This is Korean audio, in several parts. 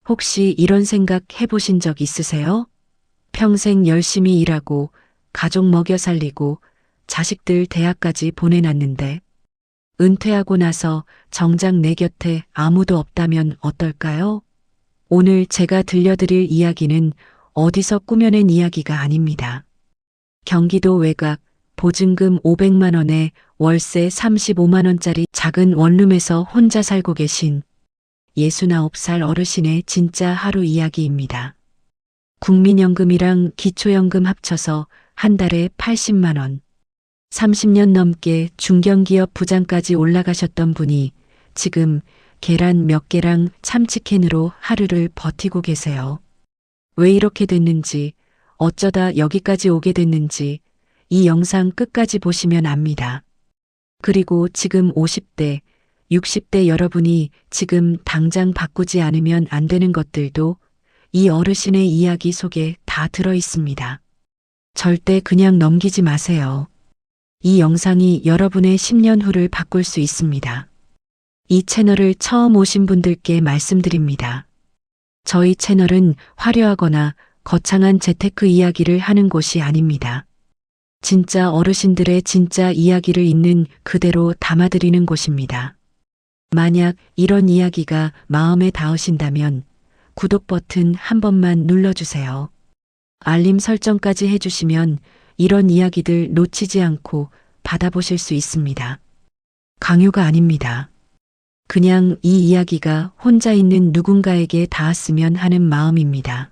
혹시 이런 생각 해보신 적 있으세요? 평생 열심히 일하고 가족 먹여 살리고 자식들 대학까지 보내놨는데 은퇴하고 나서 정작 내 곁에 아무도 없다면 어떨까요? 오늘 제가 들려드릴 이야기는 어디서 꾸며낸 이야기가 아닙니다. 경기도 외곽 보증금 500만 원에 월세 35만 원짜리 작은 원룸에서 혼자 살고 계신 69살 어르신의 진짜 하루 이야기입니다. 국민연금이랑 기초연금 합쳐서 한 달에 80만 원. 30년 넘게 중견기업 부장까지 올라가셨던 분이 지금 계란 몇 개랑 참치캔으로 하루를 버티고 계세요. 왜 이렇게 됐는지, 어쩌다 여기까지 오게 됐는지 이 영상 끝까지 보시면 압니다. 그리고 지금 50대, 60대 여러분이 지금 당장 바꾸지 않으면 안 되는 것들도 이 어르신의 이야기 속에 다 들어 있습니다. 절대 그냥 넘기지 마세요. 이 영상이 여러분의 10년 후를 바꿀 수 있습니다. 이 채널을 처음 오신 분들께 말씀드립니다. 저희 채널은 화려하거나 거창한 재테크 이야기를 하는 곳이 아닙니다. 진짜 어르신들의 진짜 이야기를 있는 그대로 담아드리는 곳입니다. 만약 이런 이야기가 마음에 닿으신다면 구독 버튼 한 번만 눌러주세요. 알림 설정까지 해주시면 이런 이야기들 놓치지 않고 받아보실 수 있습니다. 강요가 아닙니다. 그냥 이 이야기가 혼자 있는 누군가에게 닿았으면 하는 마음입니다.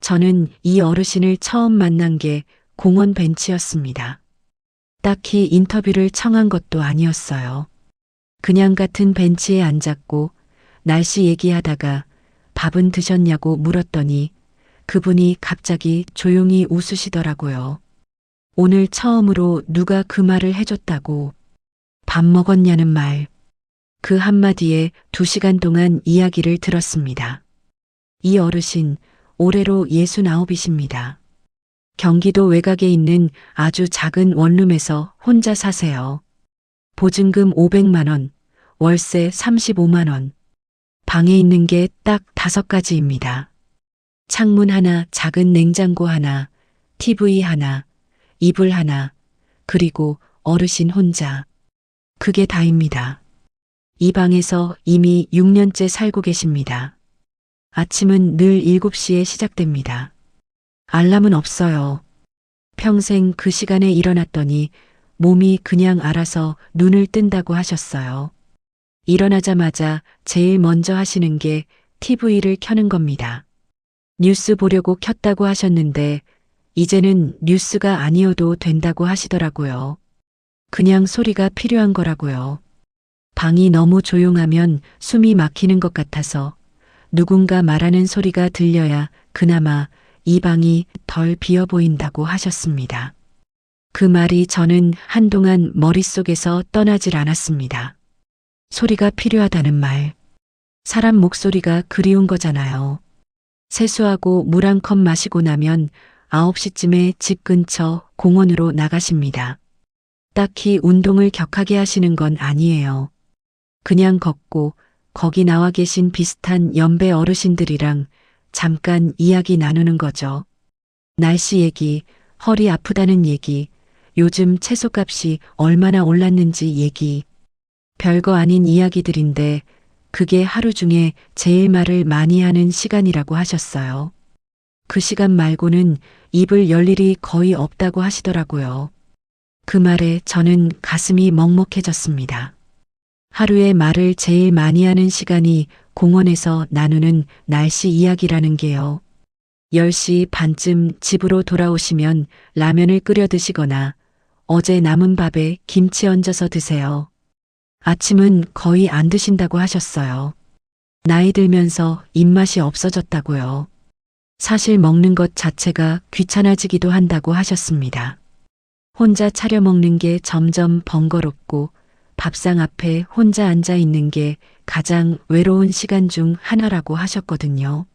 저는 이 어르신을 처음 만난 게 공원 벤치였습니다. 딱히 인터뷰를 청한 것도 아니었어요. 그냥 같은 벤치에 앉았고 날씨 얘기하다가 밥은 드셨냐고 물었더니 그분이 갑자기 조용히 웃으시더라고요. 오늘 처음으로 누가 그 말을 해줬다고. 밥 먹었냐는 말. 그 한마디에 2시간 동안 이야기를 들었습니다. 이 어르신 올해로 69이십니다. 경기도 외곽에 있는 아주 작은 원룸에서 혼자 사세요. 보증금 500만 원, 월세 35만 원. 방에 있는 게 딱 5가지입니다. 창문 하나, 작은 냉장고 하나, TV 하나, 이불 하나, 그리고 어르신 혼자. 그게 다입니다. 이 방에서 이미 6년째 살고 계십니다. 아침은 늘 7시에 시작됩니다. 알람은 없어요. 평생 그 시간에 일어났더니 몸이 그냥 알아서 눈을 뜬다고 하셨어요. 일어나자마자 제일 먼저 하시는 게 TV를 켜는 겁니다. 뉴스 보려고 켰다고 하셨는데 이제는 뉴스가 아니어도 된다고 하시더라고요. 그냥 소리가 필요한 거라고요. 방이 너무 조용하면 숨이 막히는 것 같아서 누군가 말하는 소리가 들려야 그나마 이 방이 덜 비어 보인다고 하셨습니다. 그 말이 저는 한동안 머릿속에서 떠나질 않았습니다. 소리가 필요하다는 말. 사람 목소리가 그리운 거잖아요. 세수하고 물 한 컵 마시고 나면 9시쯤에 집 근처 공원으로 나가십니다. 딱히 운동을 격하게 하시는 건 아니에요. 그냥 걷고 거기 나와 계신 비슷한 연배 어르신들이랑 잠깐 이야기 나누는 거죠. 날씨 얘기, 허리 아프다는 얘기, 요즘 채소값이 얼마나 올랐는지 얘기. 별거 아닌 이야기들인데 그게 하루 중에 제일 말을 많이 하는 시간이라고 하셨어요. 그 시간 말고는 입을 열 일이 거의 없다고 하시더라고요. 그 말에 저는 가슴이 먹먹해졌습니다. 하루에 말을 제일 많이 하는 시간이 공원에서 나누는 날씨 이야기라는 게요. 10시 반쯤 집으로 돌아오시면 라면을 끓여 드시거나 어제 남은 밥에 김치 얹어서 드세요. 아침은 거의 안 드신다고 하셨어요. 나이 들면서 입맛이 없어졌다고요. 사실 먹는 것 자체가 귀찮아지기도 한다고 하셨습니다. 혼자 차려 먹는 게 점점 번거롭고 밥상 앞에 혼자 앉아 있는 게 가장 외로운 시간 중 하나라고 하셨거든요.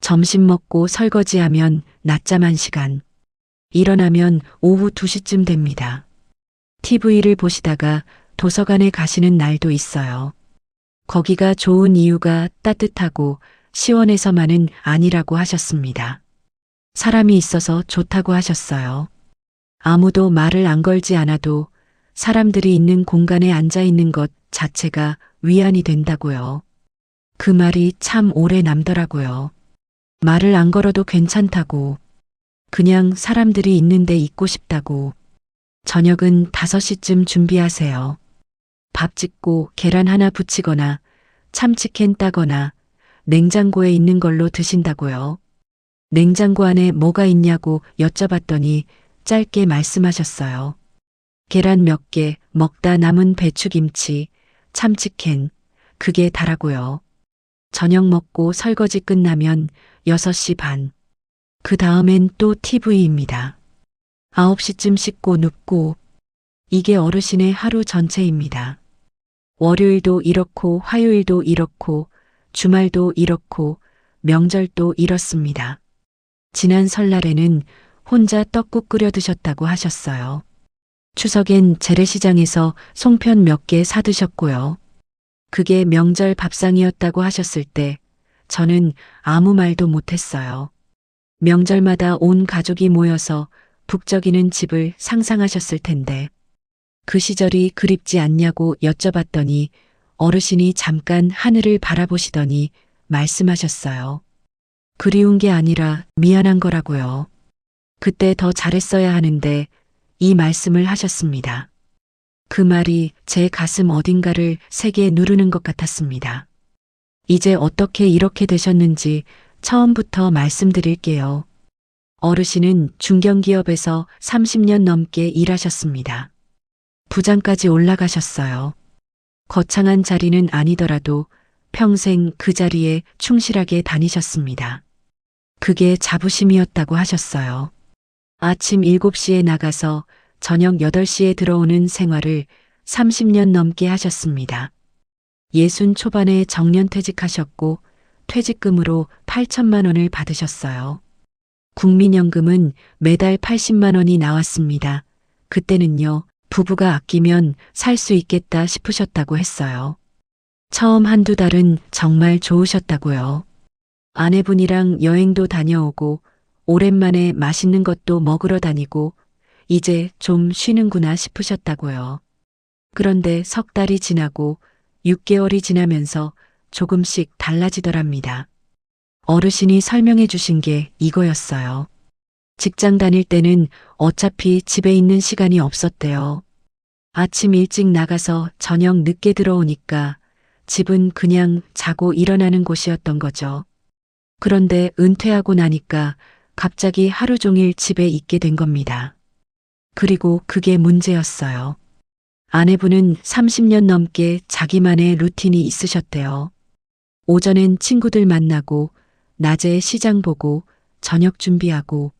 점심 먹고 설거지하면 낮잠 1시간. 일어나면 오후 2시쯤 됩니다. TV를 보시다가 도서관에 가시는 날도 있어요. 거기가 좋은 이유가 따뜻하고 시원해서만은 아니라고 하셨습니다. 사람이 있어서 좋다고 하셨어요. 아무도 말을 안 걸지 않아도 사람들이 있는 공간에 앉아 있는 것 자체가 위안이 된다고요. 그 말이 참 오래 남더라고요. 말을 안 걸어도 괜찮다고. 그냥 사람들이 있는데 있고 싶다고. 저녁은 5시쯤 준비하세요. 밥 짓고 계란 하나 부치거나 참치캔 따거나 냉장고에 있는 걸로 드신다고요. 냉장고 안에 뭐가 있냐고 여쭤봤더니 짧게 말씀하셨어요. 계란 몇 개, 먹다 남은 배추김치, 참치캔, 그게 다라고요. 저녁 먹고 설거지 끝나면 6시 반. 그 다음엔 또 TV입니다. 9시쯤 씻고 눕고. 이게 어르신의 하루 전체입니다. 월요일도 이렇고 화요일도 이렇고 주말도 이렇고 명절도 이렇습니다. 지난 설날에는 혼자 떡국 끓여 드셨다고 하셨어요. 추석엔 재래시장에서 송편 몇 개 사드셨고요. 그게 명절 밥상이었다고 하셨을 때 저는 아무 말도 못했어요. 명절마다 온 가족이 모여서 북적이는 집을 상상하셨을 텐데 그 시절이 그립지 않냐고 여쭤봤더니 어르신이 잠깐 하늘을 바라보시더니 말씀하셨어요. 그리운 게 아니라 미안한 거라고요. 그때 더 잘했어야 하는데 이 말씀을 하셨습니다. 그 말이 제 가슴 어딘가를 세게 누르는 것 같았습니다. 이제 어떻게 이렇게 되셨는지 처음부터 말씀드릴게요. 어르신은 중견기업에서 30년 넘게 일하셨습니다. 부장까지 올라가셨어요. 거창한 자리는 아니더라도 평생 그 자리에 충실하게 다니셨습니다. 그게 자부심이었다고 하셨어요. 아침 7시에 나가서 저녁 8시에 들어오는 생활을 30년 넘게 하셨습니다. 60 초반에 정년퇴직하셨고 퇴직금으로 8천만 원을 받으셨어요. 국민연금은 매달 80만 원이 나왔습니다. 그때는요, 부부가 아끼면 살 수 있겠다 싶으셨다고 했어요. 처음 한두 달은 정말 좋으셨다고요. 아내분이랑 여행도 다녀오고 오랜만에 맛있는 것도 먹으러 다니고 이제 좀 쉬는구나 싶으셨다고요. 그런데 석 달이 지나고 6개월이 지나면서 조금씩 달라지더랍니다. 어르신이 설명해 주신 게 이거였어요. 직장 다닐 때는 어차피 집에 있는 시간이 없었대요. 아침 일찍 나가서 저녁 늦게 들어오니까 집은 그냥 자고 일어나는 곳이었던 거죠. 그런데 은퇴하고 나니까 갑자기 하루 종일 집에 있게 된 겁니다. 그리고 그게 문제였어요. 아내분은 30년 넘게 자기만의 루틴이 있으셨대요. 오전엔 친구들 만나고, 낮에 시장 보고, 저녁 준비하고,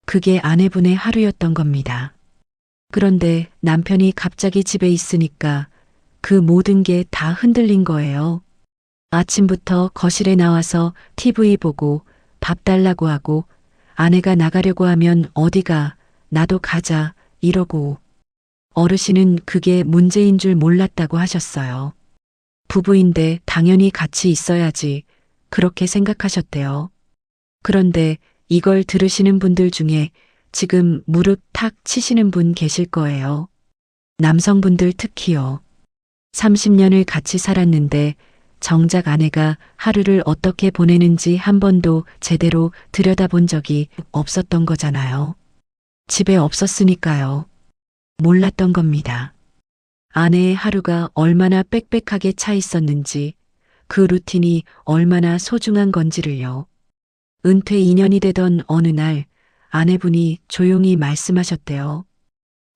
그게 아내분의 하루였던 겁니다. 그런데 남편이 갑자기 집에 있으니까 그 모든 게 다 흔들린 거예요. 아침부터 거실에 나와서 TV 보고 밥 달라고 하고 아내가 나가려고 하면 어디가 나도 가자 이러고 어르신은 그게 문제인 줄 몰랐다고 하셨어요. 부부인데 당연히 같이 있어야지 그렇게 생각하셨대요. 그런데 이걸 들으시는 분들 중에 지금 무릎 탁 치시는 분 계실 거예요. 남성분들 특히요. 30년을 같이 살았는데 정작 아내가 하루를 어떻게 보내는지 한 번도 제대로 들여다본 적이 없었던 거잖아요. 집에 없었으니까요. 몰랐던 겁니다. 아내의 하루가 얼마나 빽빽하게 차 있었는지, 그 루틴이 얼마나 소중한 건지를요. 은퇴 2년이 되던 어느 날 아내분이 조용히 말씀하셨대요.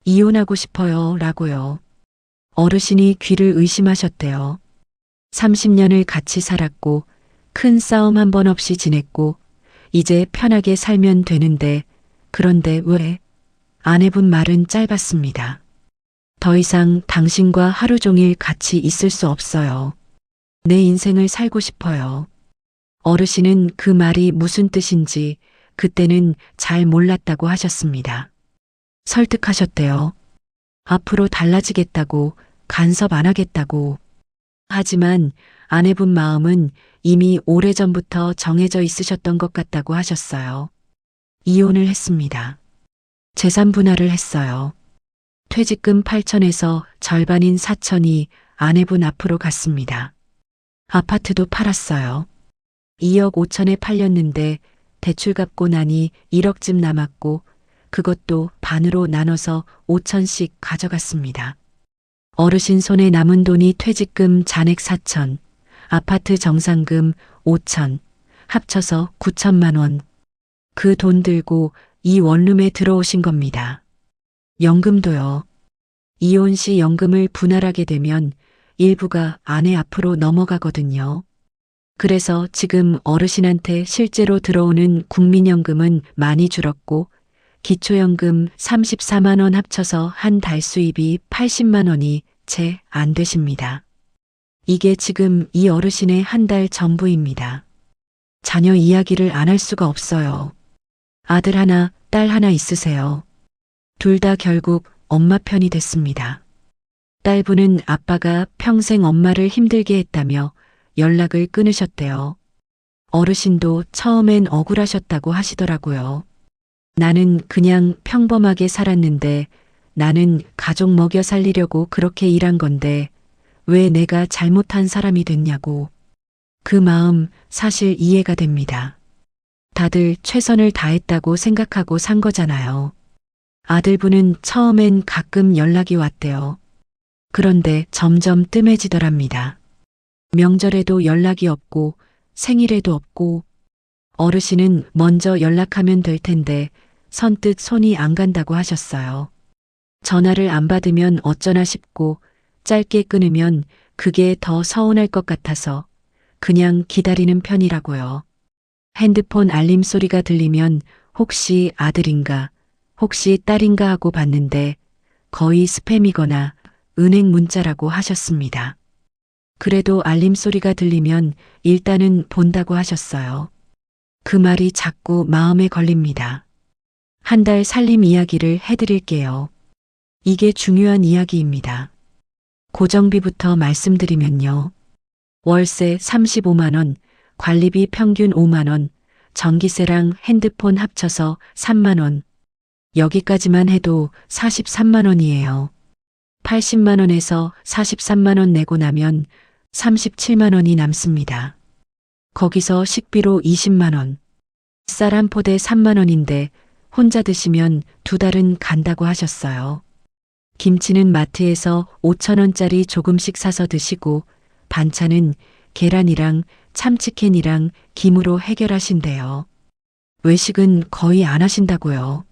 이혼하고 싶어요 라고요. 어르신이 귀를 의심하셨대요. 30년을 같이 살았고 큰 싸움 한 번 없이 지냈고 이제 편하게 살면 되는데 그런데 왜? 아내분 말은 짧았습니다. 더 이상 당신과 하루 종일 같이 있을 수 없어요. 내 인생을 살고 싶어요. 어르신은 그 말이 무슨 뜻인지 그때는 잘 몰랐다고 하셨습니다. 설득하셨대요. 앞으로 달라지겠다고, 간섭 안 하겠다고. 하지만 아내분 마음은 이미 오래전부터 정해져 있으셨던 것 같다고 하셨어요. 이혼을 했습니다. 재산 분할을 했어요. 퇴직금 8천에서 절반인 4천이 아내분 앞으로 갔습니다. 아파트도 팔았어요. 2억 5천에 팔렸는데 대출 갚고 나니 1억쯤 남았고 그것도 반으로 나눠서 5천씩 가져갔습니다. 어르신 손에 남은 돈이 퇴직금 잔액 4천, 아파트 정상금 5천, 합쳐서 9천만 원. 그 돈 들고 이 원룸에 들어오신 겁니다. 연금도요. 이혼 시 연금을 분할하게 되면 일부가 아내 앞으로 넘어가거든요. 그래서 지금 어르신한테 실제로 들어오는 국민연금은 많이 줄었고 기초연금 34만 원 합쳐서 한 달 수입이 80만 원이 채 안 되십니다. 이게 지금 이 어르신의 한 달 전부입니다. 자녀 이야기를 안 할 수가 없어요. 아들 하나, 딸 하나 있으세요. 둘 다 결국 엄마 편이 됐습니다. 딸분은 아빠가 평생 엄마를 힘들게 했다며 연락을 끊으셨대요. 어르신도 처음엔 억울하셨다고 하시더라고요. 나는 그냥 평범하게 살았는데 나는 가족 먹여 살리려고 그렇게 일한 건데 왜 내가 잘못한 사람이 됐냐고. 그 마음 사실 이해가 됩니다. 다들 최선을 다했다고 생각하고 산 거잖아요. 아들분은 처음엔 가끔 연락이 왔대요. 그런데 점점 뜸해지더랍니다. 명절에도 연락이 없고 생일에도 없고 어르신은 먼저 연락하면 될 텐데 선뜻 손이 안 간다고 하셨어요. 전화를 안 받으면 어쩌나 싶고 짧게 끊으면 그게 더 서운할 것 같아서 그냥 기다리는 편이라고요. 핸드폰 알림 소리가 들리면 혹시 아들인가, 혹시 딸인가 하고 봤는데 거의 스팸이거나 은행 문자라고 하셨습니다. 그래도 알림 소리가 들리면 일단은 본다고 하셨어요. 그 말이 자꾸 마음에 걸립니다. 한 달 살림 이야기를 해드릴게요. 이게 중요한 이야기입니다. 고정비부터 말씀드리면요. 월세 35만 원, 관리비 평균 5만 원, 전기세랑 핸드폰 합쳐서 3만 원. 여기까지만 해도 43만 원이에요. 80만 원에서 43만 원 내고 나면 37만 원이 남습니다. 거기서 식비로 20만 원. 쌀 한 포대 3만 원인데 혼자 드시면 두 달은 간다고 하셨어요. 김치는 마트에서 5천 원짜리 조금씩 사서 드시고 반찬은 계란이랑 참치캔이랑 김으로 해결하신대요. 외식은 거의 안 하신다고요.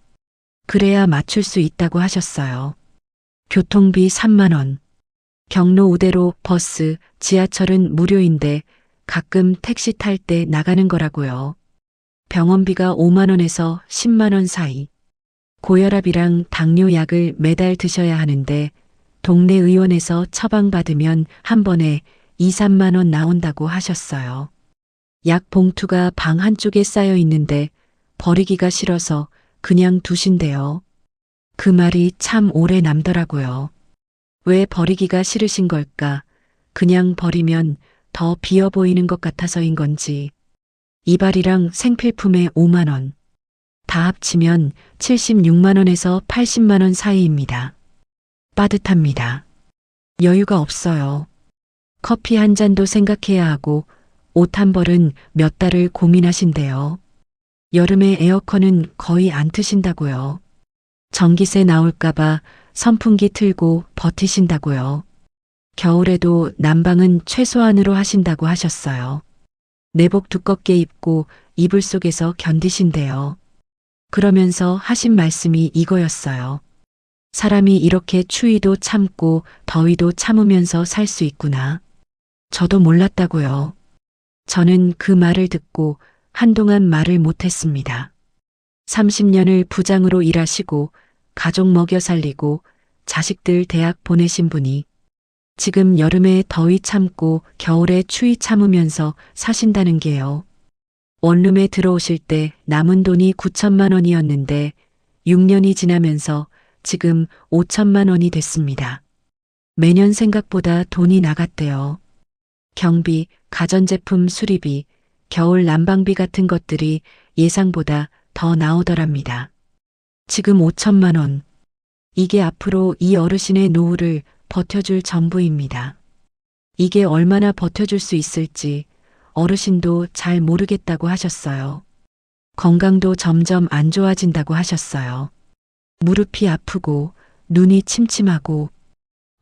그래야 맞출 수 있다고 하셨어요. 교통비 3만 원. 경로 우대로 버스, 지하철은 무료인데 가끔 택시 탈 때 나가는 거라고요. 병원비가 5만 원에서 10만 원 사이. 고혈압이랑 당뇨약을 매달 드셔야 하는데 동네 의원에서 처방받으면 한 번에 2, 3만 원 나온다고 하셨어요. 약 봉투가 방 한쪽에 쌓여 있는데 버리기가 싫어서 그냥 두신대요. 그 말이 참 오래 남더라고요. 왜 버리기가 싫으신 걸까? 그냥 버리면 더 비어 보이는 것 같아서인 건지. 이발이랑 생필품에 5만 원. 다 합치면 76만 원에서 80만 원 사이입니다. 빠듯합니다. 여유가 없어요. 커피 한 잔도 생각해야 하고 옷 한 벌은 몇 달을 고민하신대요. 여름에 에어컨은 거의 안 트신다고요. 전기세 나올까봐 선풍기 틀고 버티신다고요. 겨울에도 난방은 최소한으로 하신다고 하셨어요. 내복 두껍게 입고 이불 속에서 견디신대요. 그러면서 하신 말씀이 이거였어요. 사람이 이렇게 추위도 참고 더위도 참으면서 살 수 있구나. 저도 몰랐다고요. 저는 그 말을 듣고 한동안 말을 못했습니다. 30년을 부장으로 일하시고 가족 먹여 살리고 자식들 대학 보내신 분이 지금 여름에 더위 참고 겨울에 추위 참으면서 사신다는 게요. 원룸에 들어오실 때 남은 돈이 9천만 원이었는데 6년이 지나면서 지금 5천만 원이 됐습니다. 매년 생각보다 돈이 나갔대요. 경비, 가전제품 수리비, 겨울 난방비 같은 것들이 예상보다 더 나오더랍니다. 지금 5천만 원. 이게 앞으로 이 어르신의 노후를 버텨줄 전부입니다. 이게 얼마나 버텨줄 수 있을지 어르신도 잘 모르겠다고 하셨어요. 건강도 점점 안 좋아진다고 하셨어요. 무릎이 아프고 눈이 침침하고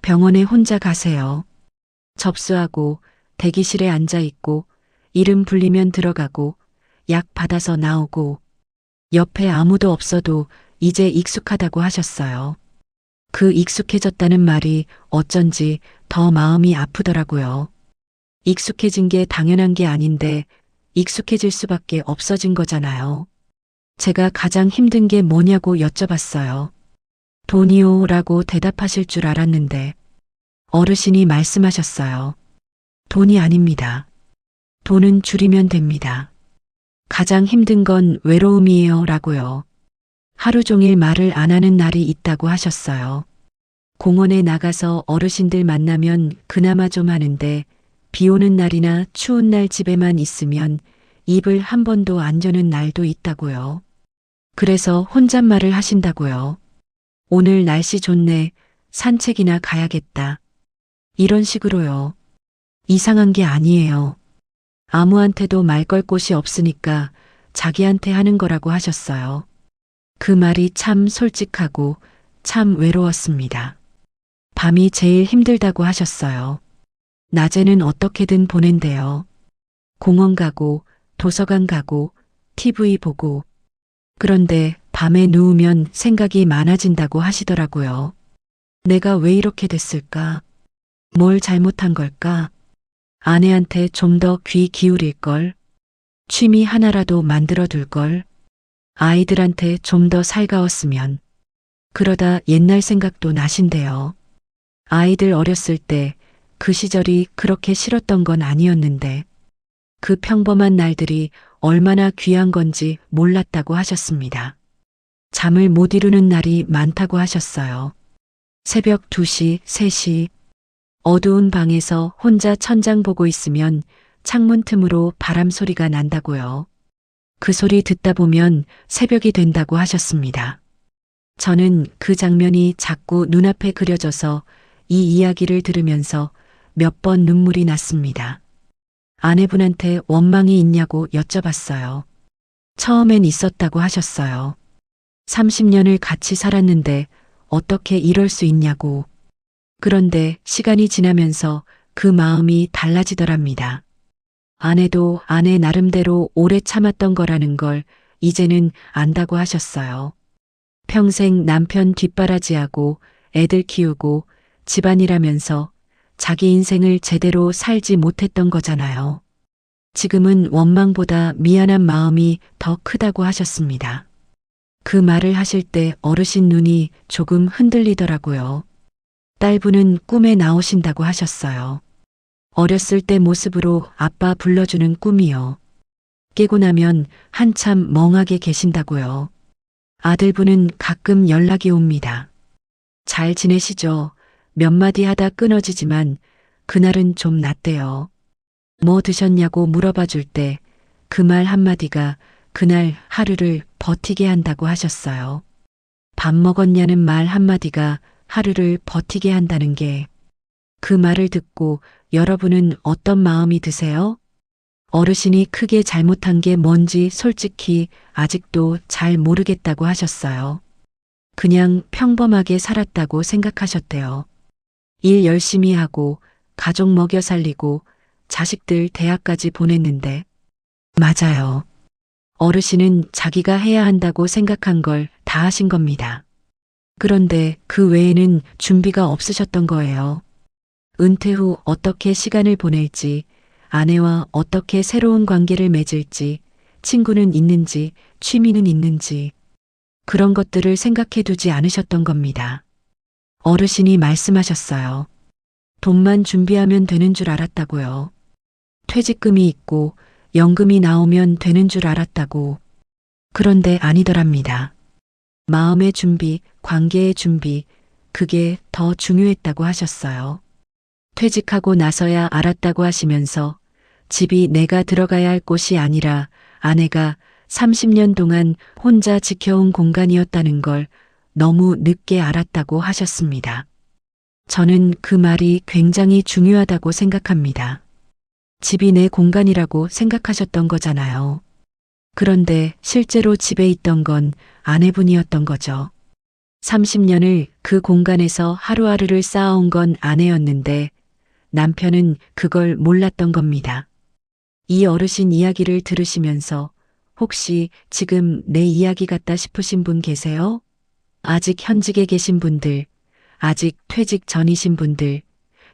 병원에 혼자 가세요. 접수하고 대기실에 앉아 있고 이름 불리면 들어가고 약 받아서 나오고 옆에 아무도 없어도 이제 익숙하다고 하셨어요. 그 익숙해졌다는 말이 어쩐지 더 마음이 아프더라고요. 익숙해진 게 당연한 게 아닌데 익숙해질 수밖에 없어진 거잖아요. 제가 가장 힘든 게 뭐냐고 여쭤봤어요. 돈이요 라고 대답하실 줄 알았는데 어르신이 말씀하셨어요. 돈이 아닙니다. 돈은 줄이면 됩니다. 가장 힘든 건 외로움이에요 라고요. 하루 종일 말을 안 하는 날이 있다고 하셨어요. 공원에 나가서 어르신들 만나면 그나마 좀 하는데 비 오는 날이나 추운 날 집에만 있으면 입을 한 번도 안 여는 날도 있다고요. 그래서 혼잣말을 하신다고요. 오늘 날씨 좋네. 산책이나 가야겠다. 이런 식으로요. 이상한 게 아니에요. 아무한테도 말 걸 곳이 없으니까 자기한테 하는 거라고 하셨어요. 그 말이 참 솔직하고 참 외로웠습니다. 밤이 제일 힘들다고 하셨어요. 낮에는 어떻게든 보낸대요. 공원 가고 도서관 가고 TV 보고. 그런데 밤에 누우면 생각이 많아진다고 하시더라고요. 내가 왜 이렇게 됐을까? 뭘 잘못한 걸까? 아내한테 좀 더 귀 기울일 걸. 취미 하나라도 만들어 둘 걸. 아이들한테 좀 더 살가웠으면. 그러다 옛날 생각도 나신대요. 아이들 어렸을 때 그 시절이 그렇게 싫었던 건 아니었는데 그 평범한 날들이 얼마나 귀한 건지 몰랐다고 하셨습니다. 잠을 못 이루는 날이 많다고 하셨어요. 새벽 2시, 3시 어두운 방에서 혼자 천장 보고 있으면 창문 틈으로 바람 소리가 난다고요. 그 소리 듣다 보면 새벽이 된다고 하셨습니다. 저는 그 장면이 자꾸 눈앞에 그려져서 이 이야기를 들으면서 몇 번 눈물이 났습니다. 아내분한테 원망이 있냐고 여쭤봤어요. 처음엔 있었다고 하셨어요. 30년을 같이 살았는데 어떻게 이럴 수 있냐고. 그런데 시간이 지나면서 그 마음이 달라지더랍니다. 아내도 아내 나름대로 오래 참았던 거라는 걸 이제는 안다고 하셨어요. 평생 남편 뒷바라지하고 애들 키우고 집안일하면서 자기 인생을 제대로 살지 못했던 거잖아요. 지금은 원망보다 미안한 마음이 더 크다고 하셨습니다. 그 말을 하실 때 어르신 눈이 조금 흔들리더라고요. 딸분은 꿈에 나오신다고 하셨어요. 어렸을 때 모습으로 아빠 불러주는 꿈이요. 깨고 나면 한참 멍하게 계신다고요. 아들분은 가끔 연락이 옵니다. 잘 지내시죠? 몇 마디 하다 끊어지지만 그날은 좀 낫대요. 뭐 드셨냐고 물어봐 줄 때 그 말 한마디가 그날 하루를 버티게 한다고 하셨어요. 밥 먹었냐는 말 한마디가 하루를 버티게 한다는 게 그 말을 듣고 여러분은 어떤 마음이 드세요? 어르신이 크게 잘못한 게 뭔지 솔직히 아직도 잘 모르겠다고 하셨어요. 그냥 평범하게 살았다고 생각하셨대요. 일 열심히 하고 가족 먹여 살리고 자식들 대학까지 보냈는데 맞아요. 어르신은 자기가 해야 한다고 생각한 걸 다 하신 겁니다. 그런데 그 외에는 준비가 없으셨던 거예요. 은퇴 후 어떻게 시간을 보낼지, 아내와 어떻게 새로운 관계를 맺을지, 친구는 있는지, 취미는 있는지, 그런 것들을 생각해 두지 않으셨던 겁니다. 어르신이 말씀하셨어요. 돈만 준비하면 되는 줄 알았다고요. 퇴직금이 있고 연금이 나오면 되는 줄 알았다고. 그런데 아니더랍니다. 마음의 준비, 관계의 준비, 그게 더 중요했다고 하셨어요. 퇴직하고 나서야 알았다고 하시면서 집이 내가 들어가야 할 곳이 아니라 아내가 30년 동안 혼자 지켜온 공간이었다는 걸 너무 늦게 알았다고 하셨습니다. 저는 그 말이 굉장히 중요하다고 생각합니다. 집이 내 공간이라고 생각하셨던 거잖아요. 그런데 실제로 집에 있던 건 아내분이었던 거죠. 30년을 그 공간에서 하루하루를 쌓아온 건 아내였는데 남편은 그걸 몰랐던 겁니다. 이 어르신 이야기를 들으시면서 혹시 지금 내 이야기 같다 싶으신 분 계세요? 아직 현직에 계신 분들, 아직 퇴직 전이신 분들,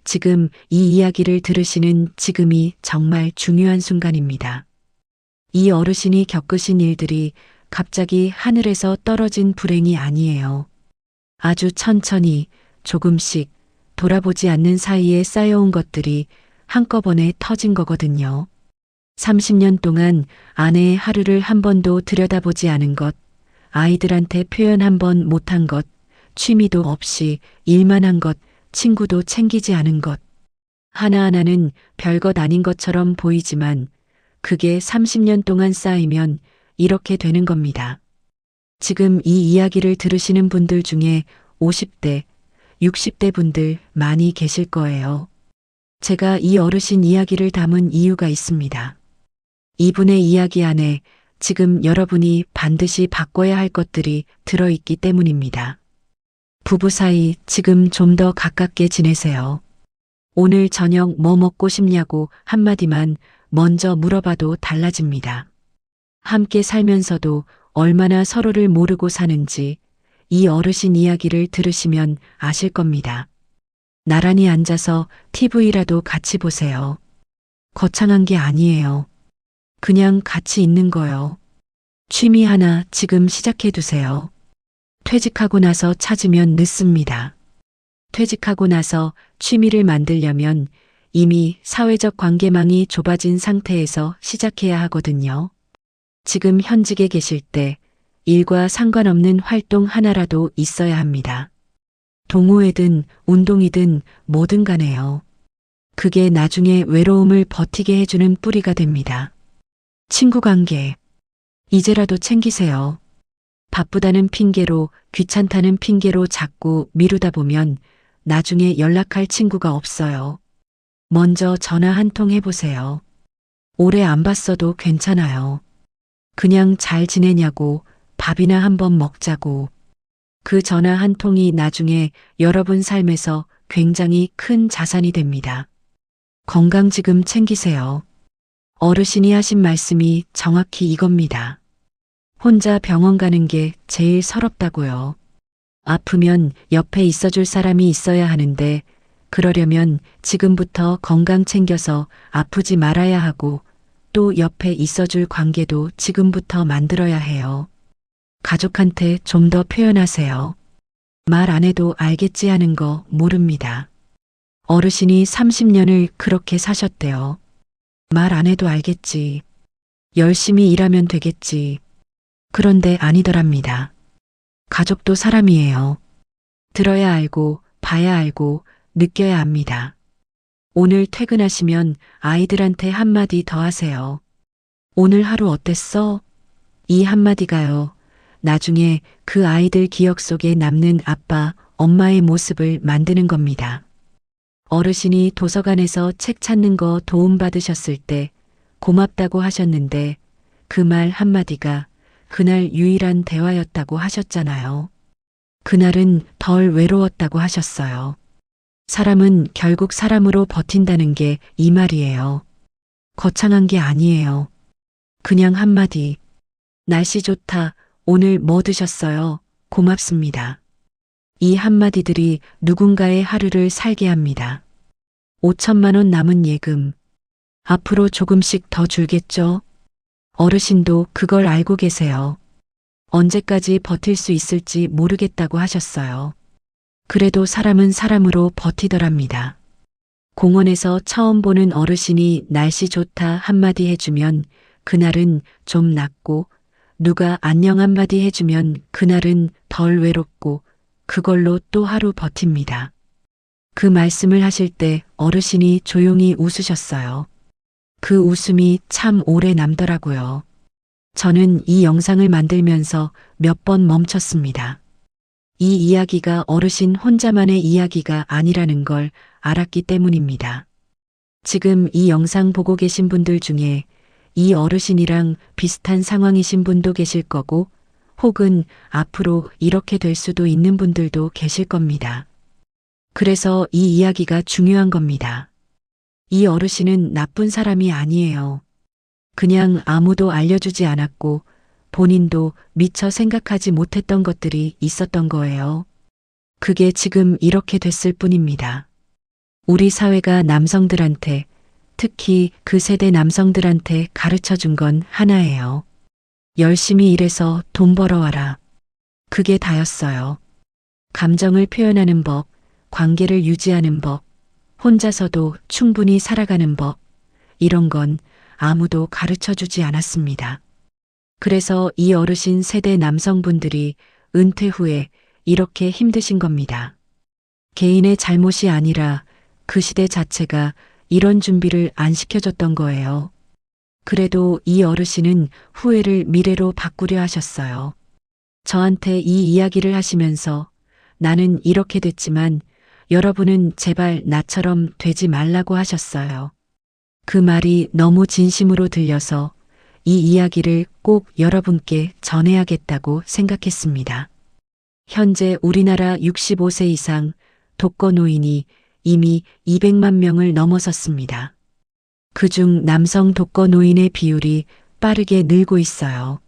지금 이 이야기를 들으시는 지금이 정말 중요한 순간입니다. 이 어르신이 겪으신 일들이 갑자기 하늘에서 떨어진 불행이 아니에요. 아주 천천히 조금씩 돌아보지 않는 사이에 쌓여온 것들이 한꺼번에 터진 거거든요. 30년 동안 아내의 하루를 한 번도 들여다보지 않은 것, 아이들한테 표현 한 번 못한 것, 취미도 없이 일만 한 것, 친구도 챙기지 않은 것. 하나하나는 별것 아닌 것처럼 보이지만 그게 30년 동안 쌓이면 이렇게 되는 겁니다. 지금 이 이야기를 들으시는 분들 중에 50대, 60대 분들 많이 계실 거예요. 제가 이 어르신 이야기를 담은 이유가 있습니다. 이분의 이야기 안에 지금 여러분이 반드시 바꿔야 할 것들이 들어있기 때문입니다. 부부 사이 지금 좀 더 가깝게 지내세요. 오늘 저녁 뭐 먹고 싶냐고 한마디만 먼저 물어봐도 달라집니다. 함께 살면서도 얼마나 서로를 모르고 사는지 이 어르신 이야기를 들으시면 아실 겁니다. 나란히 앉아서 TV라도 같이 보세요. 거창한 게 아니에요. 그냥 같이 있는 거요. 취미 하나 지금 시작해 두세요. 퇴직하고 나서 찾으면 늦습니다. 퇴직하고 나서 취미를 만들려면 이미 사회적 관계망이 좁아진 상태에서 시작해야 하거든요. 지금 현직에 계실 때 일과 상관없는 활동 하나라도 있어야 합니다. 동호회든 운동이든 뭐든 간에요. 그게 나중에 외로움을 버티게 해주는 뿌리가 됩니다. 친구 관계. 이제라도 챙기세요. 바쁘다는 핑계로, 귀찮다는 핑계로 자꾸 미루다 보면 나중에 연락할 친구가 없어요. 먼저 전화 한 통 해보세요. 오래 안 봤어도 괜찮아요. 그냥 잘 지내냐고, 밥이나 한번 먹자고. 그 전화 한 통이 나중에 여러분 삶에서 굉장히 큰 자산이 됩니다. 건강 지금 챙기세요. 어르신이 하신 말씀이 정확히 이겁니다. 혼자 병원 가는 게 제일 서럽다고요. 아프면 옆에 있어줄 사람이 있어야 하는데 그러려면 지금부터 건강 챙겨서 아프지 말아야 하고 또 옆에 있어줄 관계도 지금부터 만들어야 해요. 가족한테 좀 더 표현하세요. 말 안 해도 알겠지 하는 거 모릅니다. 어르신이 30년을 그렇게 사셨대요. 말 안 해도 알겠지. 열심히 일하면 되겠지. 그런데 아니더랍니다. 가족도 사람이에요. 들어야 알고, 봐야 알고, 느껴야 합니다. 오늘 퇴근하시면 아이들한테 한마디 더 하세요. 오늘 하루 어땠어? 이 한마디가요. 나중에 그 아이들 기억 속에 남는 아빠, 엄마의 모습을 만드는 겁니다. 어르신이 도서관에서 책 찾는 거 도움받으셨을 때 고맙다고 하셨는데 그 말 한마디가 그날 유일한 대화였다고 하셨잖아요. 그날은 덜 외로웠다고 하셨어요. 사람은 결국 사람으로 버틴다는 게 이 말이에요. 거창한 게 아니에요. 그냥 한마디. 날씨 좋다. 오늘 뭐 드셨어요? 고맙습니다. 이 한마디들이 누군가의 하루를 살게 합니다. 5천만 원 남은 예금. 앞으로 조금씩 더 줄겠죠? 어르신도 그걸 알고 계세요. 언제까지 버틸 수 있을지 모르겠다고 하셨어요. 그래도 사람은 사람으로 버티더랍니다. 공원에서 처음 보는 어르신이 날씨 좋다 한마디 해주면 그날은 좀 낫고 누가 안녕 한마디 해주면 그날은 덜 외롭고 그걸로 또 하루 버팁니다. 그 말씀을 하실 때 어르신이 조용히 웃으셨어요. 그 웃음이 참 오래 남더라고요. 저는 이 영상을 만들면서 몇 번 멈췄습니다. 이 이야기가 어르신 혼자만의 이야기가 아니라는 걸 알았기 때문입니다. 지금 이 영상 보고 계신 분들 중에 이 어르신이랑 비슷한 상황이신 분도 계실 거고, 혹은 앞으로 이렇게 될 수도 있는 분들도 계실 겁니다. 그래서 이 이야기가 중요한 겁니다. 이 어르신은 나쁜 사람이 아니에요. 그냥 아무도 알려주지 않았고 본인도 미처 생각하지 못했던 것들이 있었던 거예요. 그게 지금 이렇게 됐을 뿐입니다. 우리 사회가 남성들한테, 특히 그 세대 남성들한테 가르쳐 준 건 하나예요. 열심히 일해서 돈 벌어와라. 그게 다였어요. 감정을 표현하는 법, 관계를 유지하는 법, 혼자서도 충분히 살아가는 법, 이런 건 아무도 가르쳐 주지 않았습니다. 그래서 이 어르신 세대 남성분들이 은퇴 후에 이렇게 힘드신 겁니다. 개인의 잘못이 아니라 그 시대 자체가 이런 준비를 안 시켜줬던 거예요. 그래도 이 어르신은 후회를 미래로 바꾸려 하셨어요. 저한테 이 이야기를 하시면서 나는 이렇게 됐지만 여러분은 제발 나처럼 되지 말라고 하셨어요. 그 말이 너무 진심으로 들려서 이 이야기를 꼭 여러분께 전해야겠다고 생각했습니다. 현재 우리나라 65세 이상 독거노인이 이미 200만 명을 넘어섰습니다. 그중 남성 독거노인의 비율이 빠르게 늘고 있어요.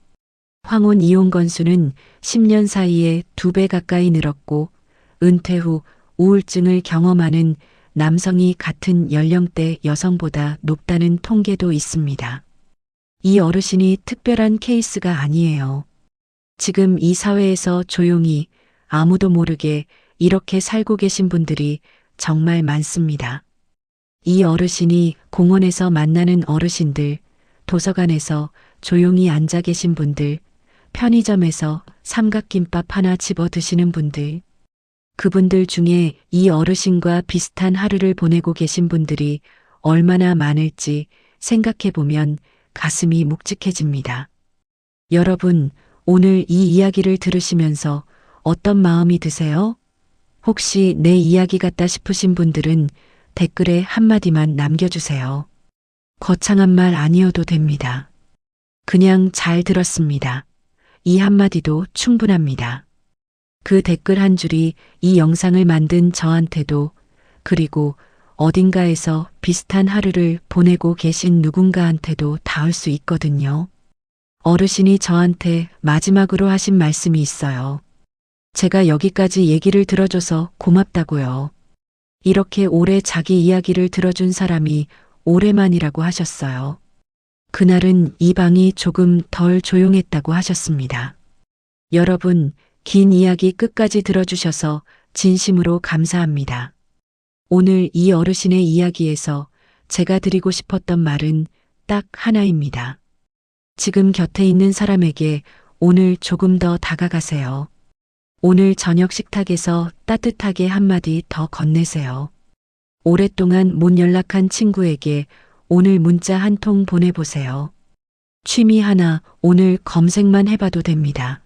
황혼 이혼 건수는 10년 사이에 2배 가까이 늘었고, 은퇴 후 우울증을 경험하는 남성이 같은 연령대 여성보다 높다는 통계도 있습니다. 이 어르신이 특별한 케이스가 아니에요. 지금 이 사회에서 조용히 아무도 모르게 이렇게 살고 계신 분들이 정말 많습니다. 이 어르신이 공원에서 만나는 어르신들, 도서관에서 조용히 앉아 계신 분들, 편의점에서 삼각김밥 하나 집어 드시는 분들, 그분들 중에 이 어르신과 비슷한 하루를 보내고 계신 분들이 얼마나 많을지 생각해 보면 가슴이 묵직해집니다. 여러분, 오늘 이 이야기를 들으시면서 어떤 마음이 드세요? 혹시 내 이야기 같다 싶으신 분들은 댓글에 한마디만 남겨주세요. 거창한 말 아니어도 됩니다. 그냥 잘 들었습니다. 이 한마디도 충분합니다. 그 댓글 한 줄이 이 영상을 만든 저한테도, 그리고 어딘가에서 비슷한 하루를 보내고 계신 누군가한테도 닿을 수 있거든요. 어르신이 저한테 마지막으로 하신 말씀이 있어요. 제가 여기까지 얘기를 들어줘서 고맙다고요. 이렇게 오래 자기 이야기를 들어준 사람이 오래만이라고 하셨어요. 그날은 이 방이 조금 덜 조용했다고 하셨습니다. 여러분, 긴 이야기 끝까지 들어주셔서 진심으로 감사합니다. 오늘 이 어르신의 이야기에서 제가 드리고 싶었던 말은 딱 하나입니다. 지금 곁에 있는 사람에게 오늘 조금 더 다가가세요. 오늘 저녁 식탁에서 따뜻하게 한마디 더 건네세요. 오랫동안 못 연락한 친구에게 오늘 문자 한 통 보내보세요. 취미 하나 오늘 검색만 해봐도 됩니다.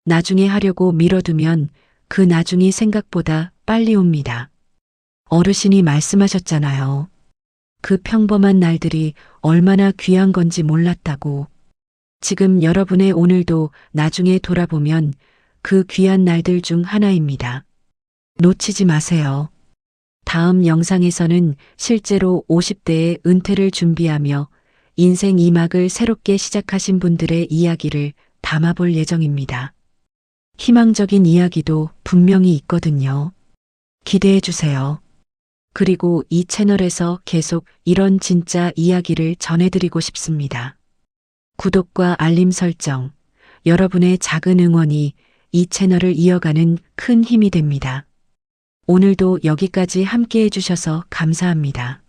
나중에 하려고 미뤄두면 그 나중이 생각보다 빨리 옵니다. 어르신이 말씀하셨잖아요. 그 평범한 날들이 얼마나 귀한 건지 몰랐다고. 지금 여러분의 오늘도 나중에 돌아보면 그 귀한 날들 중 하나입니다. 놓치지 마세요. 다음 영상에서는 실제로 50대의 은퇴를 준비하며 인생 2막을 새롭게 시작하신 분들의 이야기를 담아볼 예정입니다. 희망적인 이야기도 분명히 있거든요. 기대해 주세요. 그리고 이 채널에서 계속 이런 진짜 이야기를 전해드리고 싶습니다. 구독과 알림 설정, 여러분의 작은 응원이 이 채널을 이어가는 큰 힘이 됩니다. 오늘도 여기까지 함께 해주셔서 감사합니다.